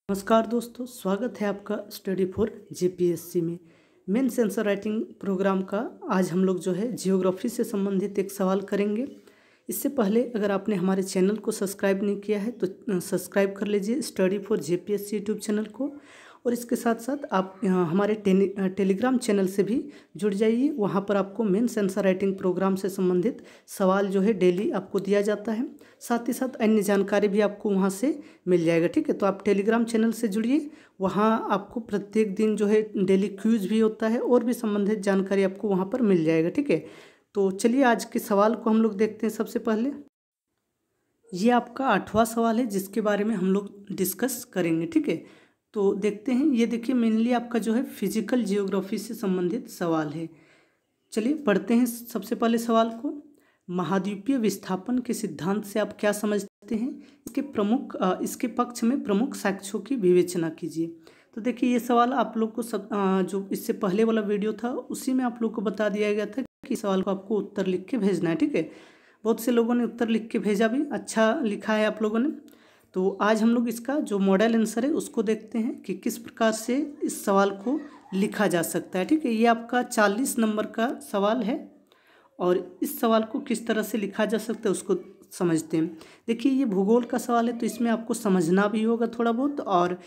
नमस्कार दोस्तों, स्वागत है आपका स्टडी फॉर जेपीएससी में मेंस आंसर राइटिंग प्रोग्राम का। आज हम लोग जो है जियोग्राफी से संबंधित एक सवाल करेंगे। इससे पहले अगर आपने हमारे चैनल को सब्सक्राइब नहीं किया है तो सब्सक्राइब कर लीजिए study for JPSC YouTube channel को। और इसके साथ साथ आप हमारे टेलीग्राम चैनल से भी जुड़ जाइए। वहाँ पर आपको मेंस आंसर राइटिंग प्रोग्राम से संबंधित सवाल जो है डेली आपको दिया जाता है। साथ ही साथ अन्य जानकारी भी आपको वहाँ से मिल जाएगा। ठीक है, तो आप टेलीग्राम चैनल से जुड़िए। वहाँ आपको प्रत्येक दिन जो है डेली क्विज भी होता है और भी संबंधित जानकारी आपको वहाँ पर मिल जाएगा। ठीक है, तो चलिए आज के सवाल को हम लोग देखते हैं। सबसे पहले ये आपका 8वां सवाल है जिसके बारे में हम लोग डिस्कस करेंगे। ठीक है, तो देखते हैं। ये देखिए मेनली आपका जो है फिजिकल जियोग्राफी से संबंधित सवाल है। चलिए पढ़ते हैं सबसे पहले सवाल को। महाद्वीपीय विस्थापन के सिद्धांत से आप क्या समझते हैं? इसके पक्ष में प्रमुख साक्ष्यों की विवेचना कीजिए। तो देखिए ये सवाल आप लोग को जो इससे पहले वाला वीडियो था उसी में आप लोग को बता दिया गया था कि सवाल को आपको उत्तर लिख के भेजना है। ठीक है, बहुत से लोगों ने उत्तर लिख के भेजा भी, अच्छा लिखा है आप लोगों ने। तो आज हम लोग इसका जो मॉडल आंसर है उसको देखते हैं कि किस प्रकार से इस सवाल को लिखा जा सकता है। ठीक है, ये आपका 40 नंबर का सवाल है और इस सवाल को किस तरह से लिखा जा सकता है उसको समझते हैं। देखिए ये भूगोल का सवाल है तो इसमें आपको समझना भी होगा थोड़ा बहुत। और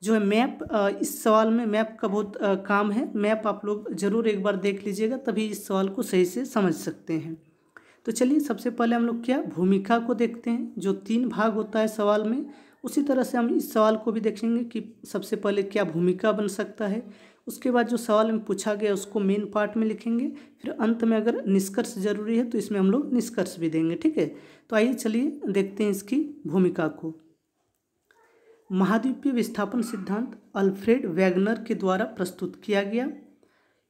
जो है मैप, इस सवाल में मैप का बहुत काम है। मैप आप लोग ज़रूर एक बार देख लीजिएगा, तभी इस सवाल को सही से समझ सकते हैं। तो चलिए सबसे पहले हम लोग क्या भूमिका को देखते हैं। जो 3 भाग होता है सवाल में, उसी तरह से हम इस सवाल को भी देखेंगे कि सबसे पहले क्या भूमिका बन सकता है। उसके बाद जो सवाल में पूछा गया उसको मेन पार्ट में लिखेंगे। फिर अंत में अगर निष्कर्ष जरूरी है तो इसमें हम लोग निष्कर्ष भी देंगे। ठीक है, तो आइए चलिए देखते हैं इसकी भूमिका को। महाद्वीपीय विस्थापन सिद्धांत अल्फ्रेड वैगनर के द्वारा प्रस्तुत किया गया।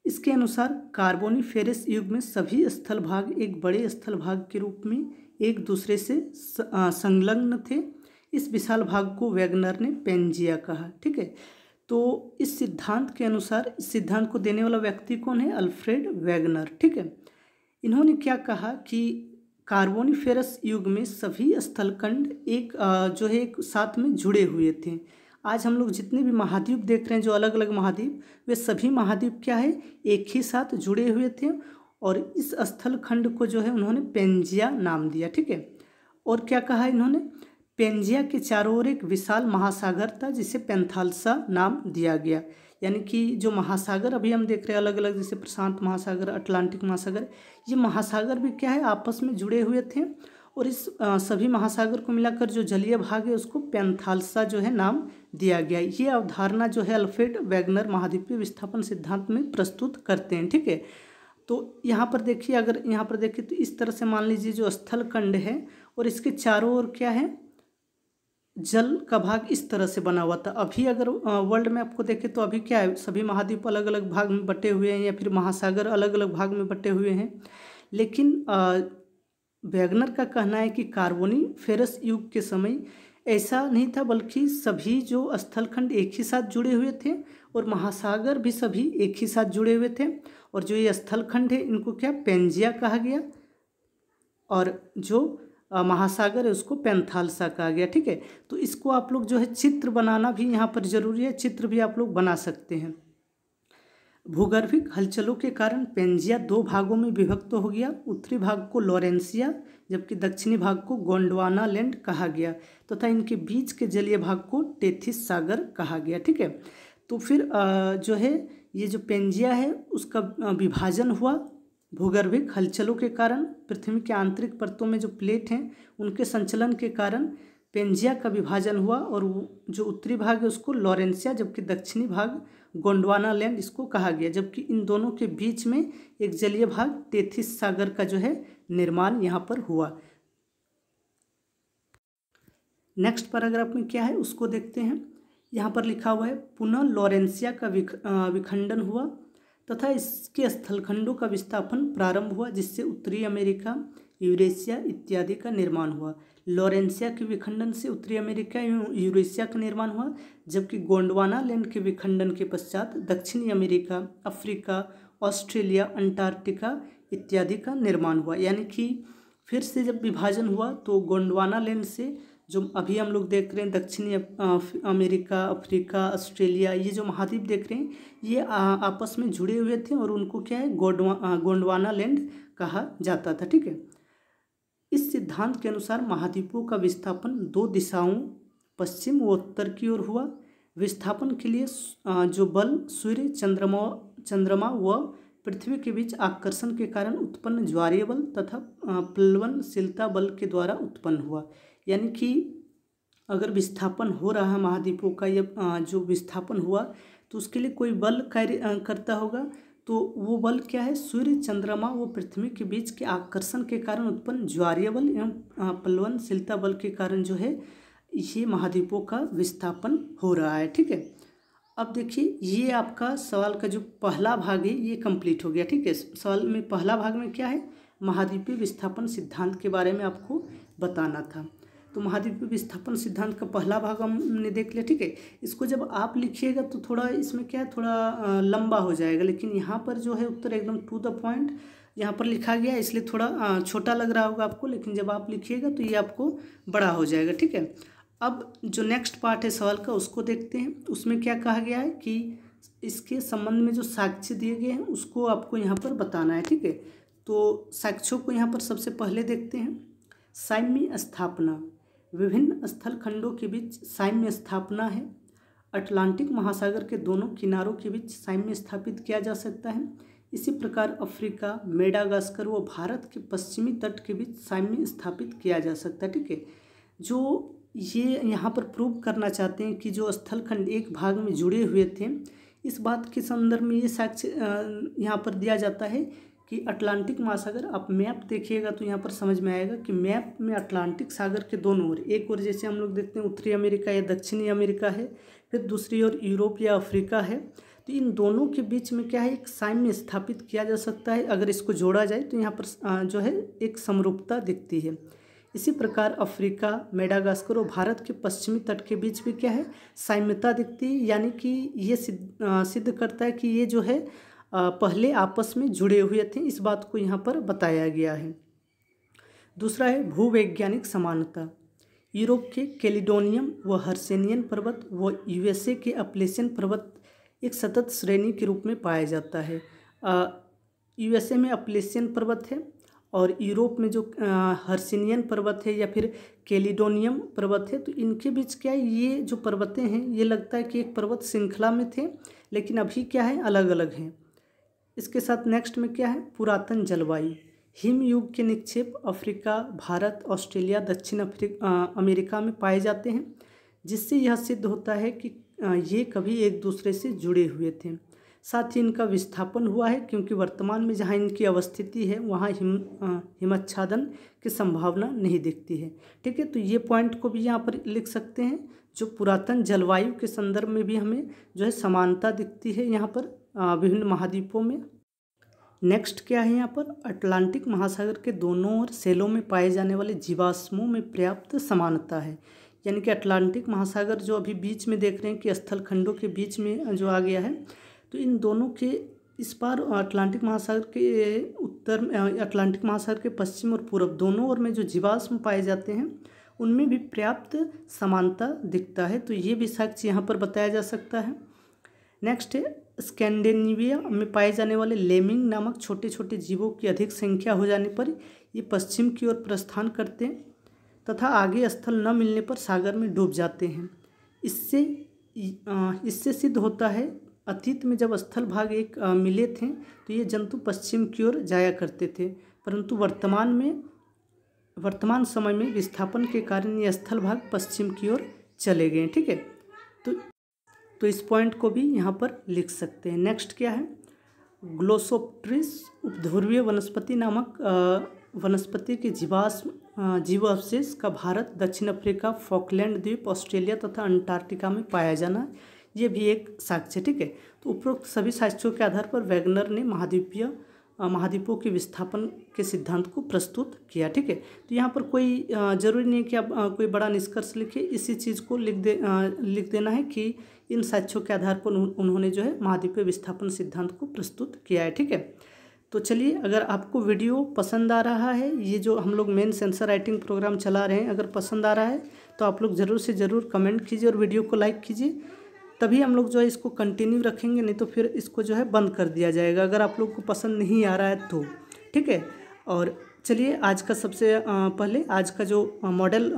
इसके अनुसार कार्बोनिफेरस युग में सभी स्थल भाग एक बड़े स्थल भाग के रूप में एक दूसरे से संलग्न थे। इस विशाल भाग को वैगनर ने पेंजिया कहा। ठीक है, तो इस सिद्धांत के अनुसार, इस सिद्धांत को देने वाला व्यक्ति कौन है? Alfred Wegener. ठीक है, इन्होंने क्या कहा कि कार्बोनिफेरस युग में सभी स्थलखंड जो है एक साथ में जुड़े हुए थे। आज हम लोग जितने भी महाद्वीप देख रहे हैं, जो अलग अलग महाद्वीप, वे सभी महाद्वीप क्या है, एक ही साथ जुड़े हुए थे। और इस स्थलखंड को जो है उन्होंने पेंजिया नाम दिया। ठीक है, और क्या कहा इन्होंने? पेंजिया के चारों ओर एक विशाल महासागर था जिसे पेंथालसा नाम दिया गया। यानी कि जो महासागर अभी हम देख रहे हैं अलग अलग, जैसे प्रशांत महासागर, अटलांटिक महासागर, ये महासागर भी क्या है, आपस में जुड़े हुए थे। और इस सभी महासागर को मिलाकर जो जलीय भाग है उसको पेंथालसा जो है नाम दिया गया। ये अवधारणा जो है अल्फ्रेड वैगनर महाद्वीपीय विस्थापन सिद्धांत में प्रस्तुत करते हैं। ठीक है, तो यहाँ पर देखिए, अगर यहाँ पर देखिए तो इस तरह से मान लीजिए जो स्थलखंड है और इसके चारों ओर क्या है, जल का भाग इस तरह से बना हुआ था। अभी अगर वर्ल्ड मैप को देखें तो अभी क्या है, सभी महाद्वीप अलग अलग भाग में बटे हुए हैं या फिर महासागर अलग अलग भाग में बटे हुए हैं। लेकिन वैगनर का कहना है कि कार्बोनिफेरस युग के समय ऐसा नहीं था, बल्कि सभी जो स्थलखंड एक ही साथ जुड़े हुए थे और महासागर भी सभी एक ही साथ जुड़े हुए थे। और जो ये स्थलखंड है इनको क्या पेंजिया कहा गया और जो महासागर है उसको पेंथालसा कहा गया। ठीक है, तो इसको आप लोग जो है चित्र बनाना भी यहाँ पर जरूरी है, चित्र भी आप लोग बना सकते हैं। भूगर्भिक हलचलों के कारण पेंजिया 2 भागों में विभक्त हो गया। उत्तरी भाग को लॉरेंसिया जबकि दक्षिणी भाग को गोंडवाना लैंड कहा गया तथा इनके बीच के जलीय भाग को टेथिस सागर कहा गया। ठीक है, तो फिर जो है ये जो पेंजिया है उसका विभाजन हुआ भूगर्भिक हलचलों के कारण। पृथ्वी के आंतरिक परतों में जो प्लेट हैं उनके संचलन के कारण पेंजिया का विभाजन हुआ और जो उत्तरी भाग है उसको लॉरेंसिया जबकि दक्षिणी भाग गोंडवाना लैंड इसको कहा गया। जबकि इन दोनों के बीच में एक जलीय भाग टेथिस सागर का जो है निर्माण यहाँ पर हुआ। नेक्स्ट पैराग्राफ में क्या है उसको देखते हैं। यहाँ पर लिखा हुआ है पुनः लॉरेंसिया का विखंडन हुआ तथा इसके स्थलखंडों का विस्थापन प्रारंभ हुआ जिससे उत्तरी अमेरिका, यूरेशिया इत्यादि का निर्माण हुआ। लॉरेंसिया के विखंडन से उत्तरी अमेरिका एवं यूरेशिया का निर्माण हुआ, जबकि गोंडवाना लैंड के विखंडन के पश्चात दक्षिणी अमेरिका, अफ्रीका, ऑस्ट्रेलिया, अंटार्कटिका इत्यादि का निर्माण हुआ। यानी कि फिर से जब विभाजन हुआ तो गोंडवाना लैंड से जो अभी हम लोग देख रहे हैं दक्षिणी अमेरिका, अफ्रीका, ऑस्ट्रेलिया, ये जो महाद्वीप देख रहे हैं ये आपस में जुड़े हुए थे और उनको क्या है गोंडवाना लैंड कहा जाता था। ठीक है, इस सिद्धांत के अनुसार महाद्वीपों का विस्थापन दो दिशाओं पश्चिम व उत्तर की ओर हुआ। विस्थापन के लिए जो बल सूर्य, चंद्रमा व पृथ्वी के बीच आकर्षण के कारण उत्पन्न ज्वारीय बल तथा प्लवनशीलता बल के द्वारा उत्पन्न हुआ। यानी कि अगर विस्थापन हो रहा है महाद्वीपों का, या जो विस्थापन हुआ तो उसके लिए कोई बल कार्य करता होगा, तो वो बल क्या है, सूर्य, चंद्रमा व पृथ्वी के बीच के आकर्षण के कारण उत्पन्न ज्वारीय बल एवं प्लवनशीलता बल के कारण जो है ये महाद्वीपों का विस्थापन हो रहा है। ठीक है, अब देखिए ये आपका सवाल का जो पहला भाग है ये कंप्लीट हो गया। ठीक है, सवाल में पहला भाग में क्या है, महाद्वीपीय विस्थापन सिद्धांत के बारे में आपको बताना था। तो महाद्वीपीय विस्थापन सिद्धांत का पहला भाग हमने देख लिया। ठीक है, इसको जब आप लिखिएगा तो थोड़ा इसमें क्या है, थोड़ा लंबा हो जाएगा, लेकिन यहाँ पर जो है उत्तर एकदम टू द पॉइंट यहाँ पर लिखा गया, इसलिए थोड़ा छोटा लग रहा होगा आपको, लेकिन जब आप लिखिएगा तो ये आपको बड़ा हो जाएगा। ठीक है, अब जो नेक्स्ट पार्ट है सवाल का उसको देखते हैं। उसमें क्या कहा गया है कि इसके संबंध में जो साक्ष्य दिए गए हैं उसको आपको यहाँ पर बताना है। ठीक है, तो साक्ष्यों को यहाँ पर सबसे पहले देखते हैं। साम्य स्थापना, विभिन्न स्थल खंडों के बीच साम्य स्थापना है। अटलांटिक महासागर के दोनों किनारों के बीच साम्य स्थापित किया जा सकता है। इसी प्रकार अफ्रीका, मेडागास्कर व भारत के पश्चिमी तट के बीच साम्य स्थापित किया जा सकता है। ठीक है, जो ये यहाँ पर प्रूव करना चाहते हैं कि जो स्थलखंड एक भाग में जुड़े हुए थे, इस बात के संदर्भ में ये साक्ष्य यहाँ पर दिया जाता है कि अटलांटिक महासागर, आप मैप देखिएगा तो यहाँ पर समझ में आएगा कि मैप में अटलांटिक सागर के दोनों ओर, एक ओर जैसे हम लोग देखते हैं उत्तरी अमेरिका या दक्षिणी अमेरिका है, फिर दूसरी ओर यूरोप या अफ्रीका है, तो इन दोनों के बीच में क्या है, एक साम्य स्थापित किया जा सकता है। अगर इसको जोड़ा जाए तो यहाँ पर जो है एक समरूपता दिखती है। इसी प्रकार अफ्रीका, मेडागास्कर और भारत के पश्चिमी तट के बीच भी क्या है, साम्यता दिखती है। यानी कि ये सिद्ध करता है कि ये जो है पहले आपस में जुड़े हुए थे, इस बात को यहाँ पर बताया गया है। दूसरा है भूवैज्ञानिक समानता। यूरोप के कैलिडोनियम व हर्सेनियन पर्वत व यूएसए के अपलेशियन पर्वत एक सतत श्रेणी के रूप में पाया जाता है। यूएसए में अपलेशियन पर्वत है और यूरोप में जो हर्सेनियन पर्वत है या फिर कैलिडोनियम पर्वत है, तो इनके बीच क्या है, ये जो पर्वतें हैं ये लगता है कि एक पर्वत श्रृंखला में थे, लेकिन अभी क्या है, अलग अलग हैं। इसके साथ नेक्स्ट में क्या है, पुरातन जलवायु। हिम युग के निक्षेप अफ्रीका, भारत, ऑस्ट्रेलिया, दक्षिण अमेरिका में पाए जाते हैं, जिससे यह सिद्ध होता है कि ये कभी एक दूसरे से जुड़े हुए थे। साथ ही इनका विस्थापन हुआ है, क्योंकि वर्तमान में जहाँ इनकी अवस्थिति है वहाँ हिमाच्छादन की संभावना नहीं दिखती है। ठीक है, तो ये पॉइंट को भी यहाँ पर लिख सकते हैं। जो पुरातन जलवायु के संदर्भ में भी हमें जो है समानता दिखती है यहाँ पर विभिन्न महाद्वीपों में। नेक्स्ट क्या है यहाँ पर, अटलांटिक महासागर के दोनों ओर सेलों में पाए जाने वाले जीवाश्मों में पर्याप्त समानता है। यानी कि अटलांटिक महासागर जो अभी बीच में देख रहे हैं कि स्थल खंडों के बीच में जो आ गया है, तो इन दोनों के इस पार अटलांटिक महासागर के उत्तर, अटलांटिक महासागर के पश्चिम और पूर्व दोनों ओर में जो जीवाश्म पाए जाते हैं उनमें भी पर्याप्त समानता दिखता है। तो ये भी साक्ष्य यहाँ पर बताया जा सकता है। नेक्स्ट है, स्कैंडिनेविया में पाए जाने वाले लेमिंग नामक छोटे छोटे जीवों की अधिक संख्या हो जाने पर ये पश्चिम की ओर प्रस्थान करते हैं तथा आगे स्थल न मिलने पर सागर में डूब जाते हैं। इससे सिद्ध होता है अतीत में जब स्थल भाग एक मिले थे तो ये जंतु पश्चिम की ओर जाया करते थे, परंतु वर्तमान समय में विस्थापन के कारण ये स्थल भाग पश्चिम की ओर चले गए। ठीक है, तो इस पॉइंट को भी यहाँ पर लिख सकते हैं। नेक्स्ट क्या है, ग्लोसोप्टेरिस उपध्रुवीय वनस्पति नामक वनस्पति के जीव अवशेष का भारत, दक्षिण अफ्रीका, फॉकलैंड द्वीप, ऑस्ट्रेलिया तथा अंटार्कटिका में पाया जाना, ये भी एक साक्ष्य। ठीक है, तो उपरोक्त सभी साक्ष्यों के आधार पर वैगनर ने महाद्वीपों के विस्थापन के सिद्धांत को प्रस्तुत किया। ठीक है, तो यहाँ पर कोई जरूरी नहीं है कि आप कोई बड़ा निष्कर्ष लिखें, इसी चीज़ को लिख देना है कि इन साक्ष्यों के आधार पर उन्होंने जो है महाद्वीपीय विस्थापन सिद्धांत को प्रस्तुत किया है। ठीक है, तो चलिए, अगर आपको वीडियो पसंद आ रहा है, ये जो हम लोग मेंस आंसर राइटिंग प्रोग्राम चला रहे हैं, अगर पसंद आ रहा है तो आप लोग ज़रूर से ज़रूर कमेंट कीजिए और वीडियो को लाइक कीजिए। तभी हम लोग जो है इसको कंटिन्यू रखेंगे, नहीं तो फिर इसको जो है बंद कर दिया जाएगा अगर आप लोग को पसंद नहीं आ रहा है तो। ठीक है। और चलिए, आज का सबसे पहले आज का जो मॉडल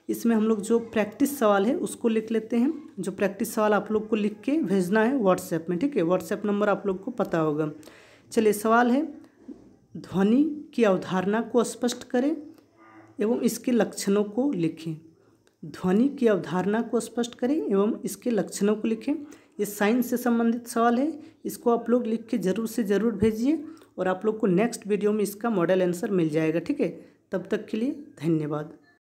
इसमें हम लोग जो प्रैक्टिस सवाल है उसको लिख लेते हैं। जो प्रैक्टिस सवाल आप लोग को लिख के भेजना है व्हाट्सएप में। ठीक है, व्हाट्सएप नंबर आप लोग को पता होगा। चलिए, सवाल है, ध्वनि की अवधारणा को स्पष्ट करें एवं इसके लक्षणों को लिखें। ध्वनि की अवधारणा को स्पष्ट करें एवं इसके लक्षणों को लिखें। ये साइंस से संबंधित सवाल है, इसको आप लोग लिख के ज़रूर से ज़रूर भेजिए और आप लोग को नेक्स्ट वीडियो में इसका मॉडल आंसर मिल जाएगा। ठीक है, तब तक के लिए धन्यवाद।